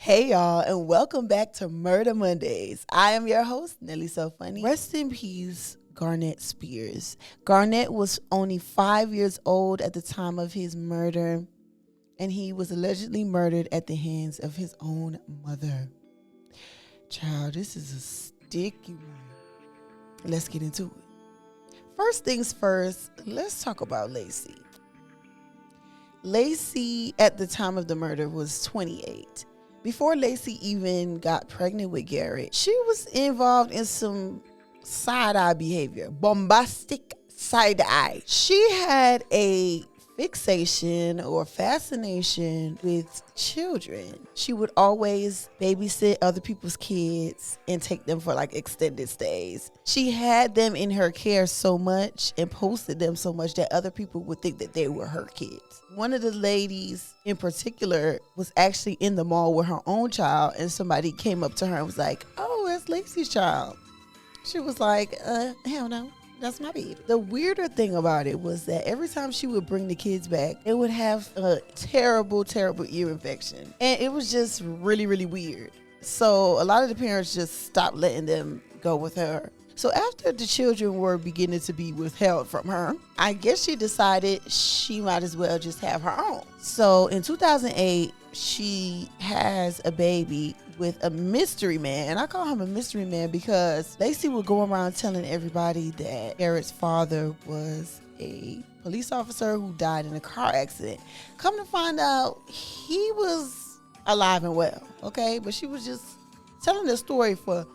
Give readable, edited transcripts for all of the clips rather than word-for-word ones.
Hey y'all, and welcome back to Murder Mondays. I am your host, Nelly So Funny. Rest in peace, Garnett Spears. Garnett was only 5 years old at the time of his murder, and he was allegedly murdered at the hands of his own mother. Child, this is a sticky one. Let's get into it. First things first, let's talk about Lacey. Lacey, at the time of the murder, was 28. Before Lacey even got pregnant with Garrett, she was involved in some side-eye behavior, bombastic side-eye. She had a fixation or fascination with children. She would always babysit other people's kids and take them for like extended stays. She had them in her care so much and posted them so much that other people would think that they were her kids. One of the ladies in particular was actually in the mall with her own child, and somebody came up to her and was like, "Oh, that's Lacey's child." She was like, hell no. That's my baby. The weirder thing about it was that every time she would bring the kids back, it would have a terrible, terrible ear infection. And it was just really, really weird. So a lot of the parents just stopped letting them go with her. So after the children were beginning to be withheld from her, I guess she decided she might as well just have her own. So in 2008, she has a baby with a mystery man. And I call him a mystery man because Lacey would go around telling everybody that Garrett's father was a police officer who died in a car accident. Come to find out, he was alive and well, okay? But she was just telling the story for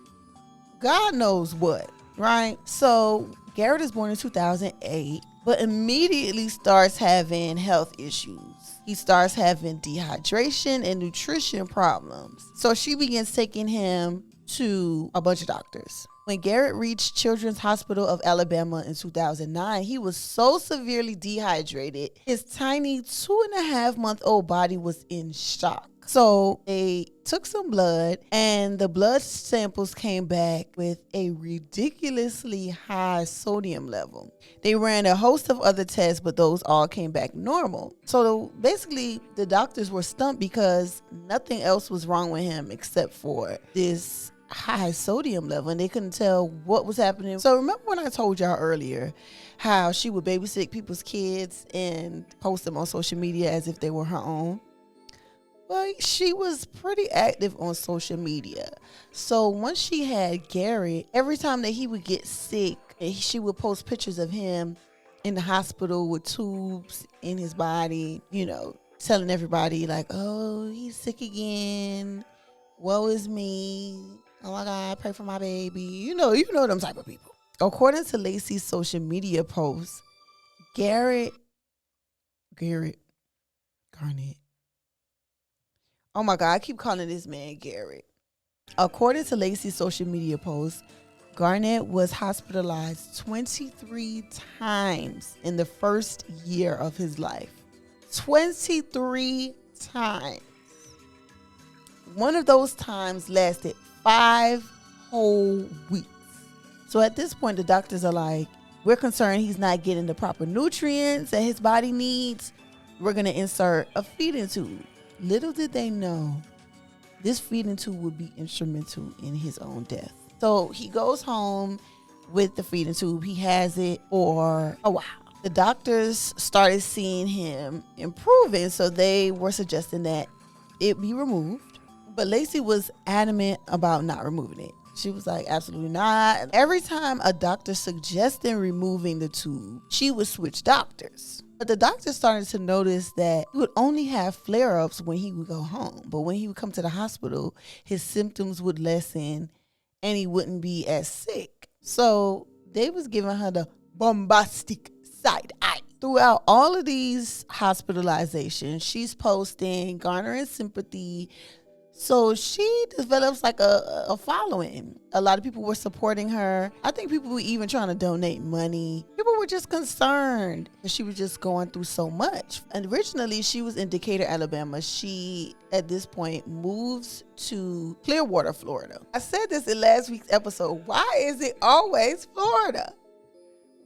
God knows what, right? So Garrett is born in 2008, but immediately starts having health issues. He starts having dehydration and nutrition problems. So she begins taking him to a bunch of doctors. When Garrett reached Children's Hospital of Alabama in 2009, he was so severely dehydrated, his tiny 2.5-month-old body was in shock. So they took some blood, and the blood samples came back with a ridiculously high sodium level. They ran a host of other tests, but those all came back normal. So basically, the doctors were stumped because nothing else was wrong with him except for this high sodium level, and they couldn't tell what was happening. So remember when I told y'all earlier how she would babysit people's kids and post them on social media as if they were her own? Well, she was pretty active on social media. So once she had Garrett, every time that he would get sick, she would post pictures of him in the hospital with tubes in his body, telling everybody like, "Oh, he's sick again. Woe is me. Oh my God, pray for my baby." You know them type of people. According to Lacey's social media posts, Garnett. Oh my God, I keep calling this man Garrett. According to Lacey's social media post, Garnett was hospitalized 23 times in the first year of his life. 23 times. One of those times lasted 5 whole weeks. So at this point, the doctors are like, "We're concerned he's not getting the proper nutrients that his body needs. We're going to insert a feeding tube." Little did they know, this feeding tube would be instrumental in his own death. So he goes home with the feeding tube. He has it for a while. The doctors started seeing him improving, so they were suggesting that it be removed. But Lacey was adamant about not removing it. She was like, absolutely not. Every time a doctor suggested removing the tube, she would switch doctors. But the doctor started to notice that he would only have flare-ups when he would go home. But when he would come to the hospital, his symptoms would lessen and he wouldn't be as sick. So they was giving her the bombastic side eye. Throughout all of these hospitalizations, she's posting, garnering sympathy. So she develops like a following. A lot of people were supporting her. I think people were even trying to donate money. People were just concerned that she was just going through so much. And originally, she was in Decatur, Alabama. She, at this point, moves to Clearwater, Florida. I said this in last week's episode. Why is it always Florida?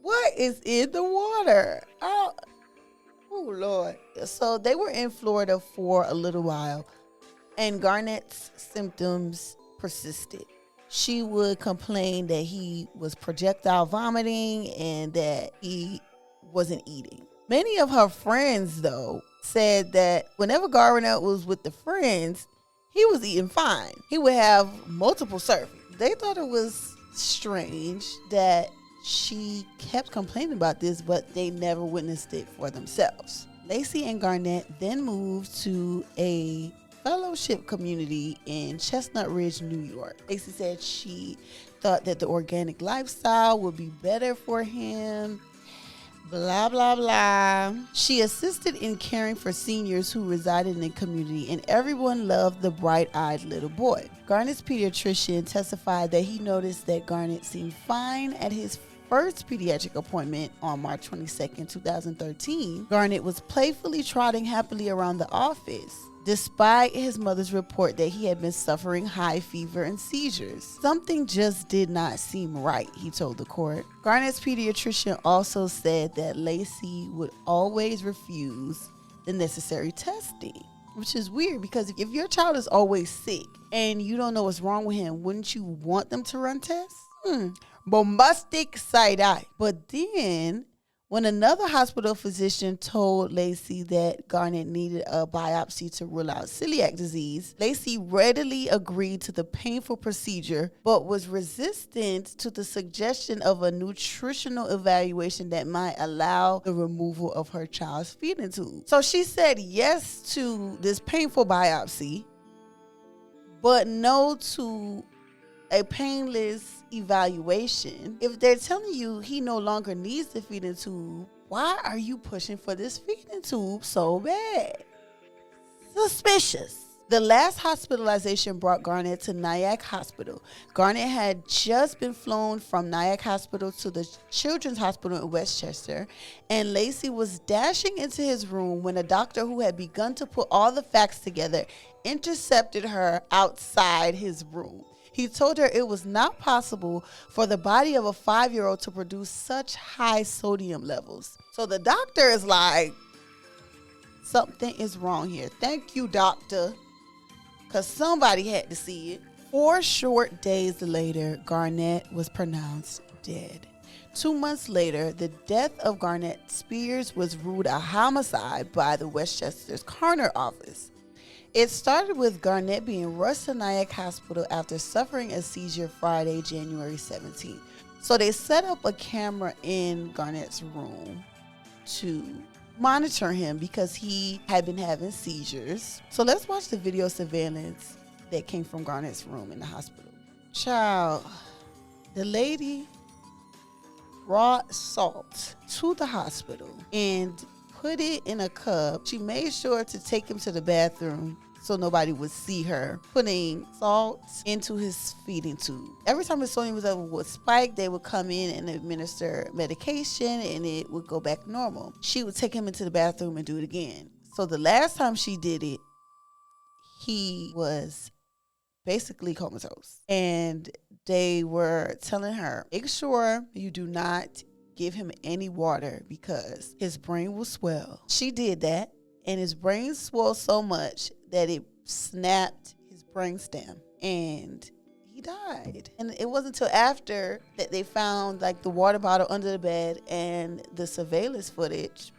What is in the water? Oh, Lord. So they were in Florida for a little while. and Garnett's symptoms persisted. She would complain that he was projectile vomiting and that he wasn't eating. Many of her friends, though, said that whenever Garnett was with the friends, he was eating fine. He would have multiple servings. They thought it was strange that she kept complaining about this, but they never witnessed it for themselves. Lacey and Garnett then moved to a fellowship community in Chestnut Ridge, New York. Lacey said she thought that the organic lifestyle would be better for him. Blah, blah, blah. She assisted in caring for seniors who resided in the community, and everyone loved the bright-eyed little boy. Garnett's pediatrician testified that he noticed that Garnett seemed fine at his first pediatric appointment on March 22nd, 2013. Garnett was playfully trotting happily around the office, despite his mother's report that he had been suffering high fever and seizures. Something just did not seem right, he told the court. Garnett's pediatrician also said that Lacey would always refuse the necessary testing, which is weird because if your child is always sick and you don't know what's wrong with him, wouldn't you want them to run tests? Bombastic side eye. But then, when another hospital physician told Lacey that Garnett needed a biopsy to rule out celiac disease, Lacey readily agreed to the painful procedure, but was resistant to the suggestion of a nutritional evaluation that might allow the removal of her child's feeding tube. So she said yes to this painful biopsy, but no to a painless evaluation. If they're telling you he no longer needs the feeding tube, why are you pushing for this feeding tube so bad? Suspicious. The last hospitalization brought Garnett to Nyack Hospital. Garnett had just been flown from Nyack Hospital to the Children's Hospital in Westchester, and Lacey was dashing into his room when a doctor who had begun to put all the facts together intercepted her outside his room. He told her it was not possible for the body of a 5-year-old to produce such high sodium levels. So the doctor is like, something is wrong here. Thank you, doctor, because somebody had to see it. 4 short days later, Garnett was pronounced dead. 2 months later, the death of Garnett Spears was ruled a homicide by the Westchester's coroner office. It started with Garnett being rushed to Nyack Hospital after suffering a seizure Friday, January 17th. So they set up a camera in Garnett's room to monitor him because he had been having seizures. So let's watch the video surveillance that came from Garnett's room in the hospital. Child, the lady brought salt to the hospital and put it in a cup. She made sure to take him to the bathroom so nobody would see her putting salt into his feeding tube. Every time his sodium level would spike, they would come in and administer medication and it would go back normal. She would take him into the bathroom and do it again. So the last time she did it, he was basically comatose. And they were telling her, make sure you do not give him any water because his brain will swell. She did that, and his brain swelled so much that it snapped his brainstem, and he died. And it wasn't until after that they found like the water bottle under the bed and the surveillance footage.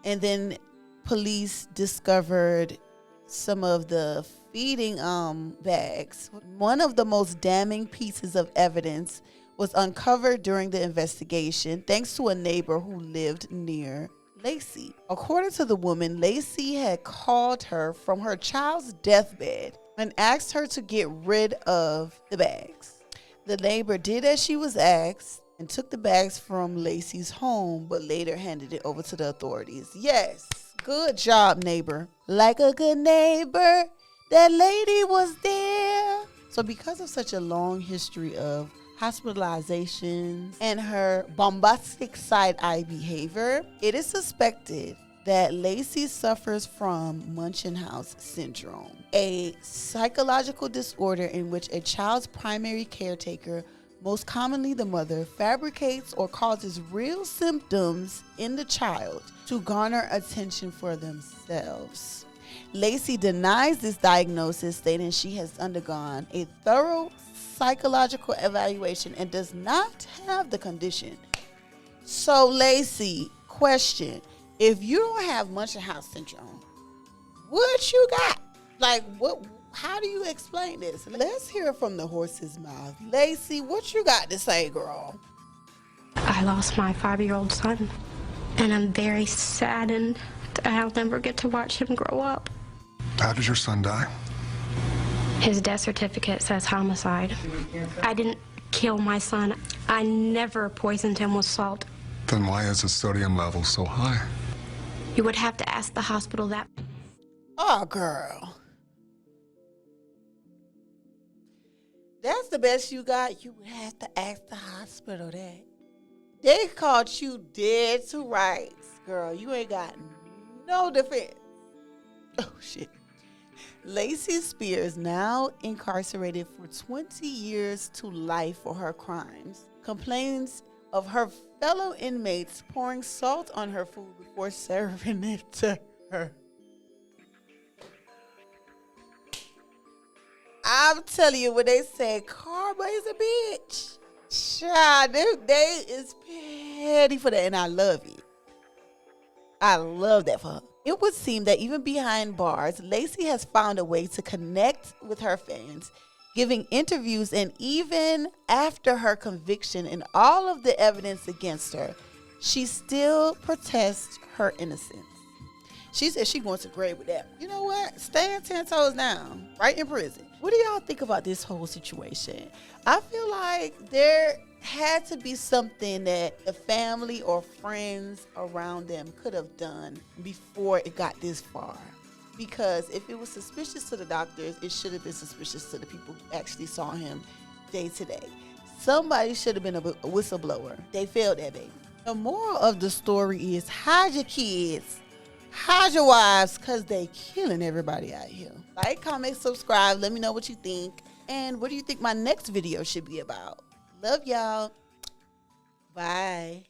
And then police discovered some of the feeding bags. One of the most damning pieces of evidence was uncovered during the investigation thanks to a neighbor who lived near Lacey. According to the woman, Lacey had called her from her child's deathbed and asked her to get rid of the bags. The neighbor did as she was asked and took the bags from Lacey's home, but later handed it over to the authorities. Yes, good job, neighbor. Like a good neighbor, that lady was there. So because of such a long history of hospitalizations and her bombastic side-eye behavior, it is suspected that Lacey suffers from Munchausen syndrome, a psychological disorder in which a child's primary caretaker, most commonly the mother, fabricates or causes real symptoms in the child to garner attention for themselves. Lacey denies this diagnosis, stating she has undergone a thorough psychological evaluation and does not have the condition. So, Lacey, question: if you don't have Munchausen syndrome, what you got? Like, what? How do you explain this? Let's hear it from the horse's mouth. Lacey, what you got to say, girl? I lost my 5-year-old son, and I'm very saddened that I'll never get to watch him grow up. How did your son die? His death certificate says homicide. I didn't kill my son. I never poisoned him with salt. Then why is his sodium level so high? You would have to ask the hospital that. Oh, girl. That's the best you got? You would have to ask the hospital that. They caught you dead to rights, girl. You ain't got no defense. Oh, shit. Lacey Spears, now incarcerated for 20 years to life for her crimes, complains of her fellow inmates pouring salt on her food before serving it to her. I'm telling you, when they say karma is a bitch, child, they is petty for that, and I love it. I love that for her. It would seem that even behind bars, Lacey has found a way to connect with her fans, giving interviews, and even after her conviction and all of the evidence against her, she still protests her innocence. She said she wants to grade with that. You know what? Stand 10 toes down, right in prison. What do y'all think about this whole situation? I feel like there had to be something that the family or friends around them could have done before it got this far. Because if it was suspicious to the doctors, it should have been suspicious to the people who actually saw him day to day. Somebody should have been a whistleblower. They failed that baby. The moral of the story is hide your kids, hide your wives, because they killing everybody out here. Like, comment, subscribe. Let me know what you think. And what do you think my next video should be about? Love y'all. Bye.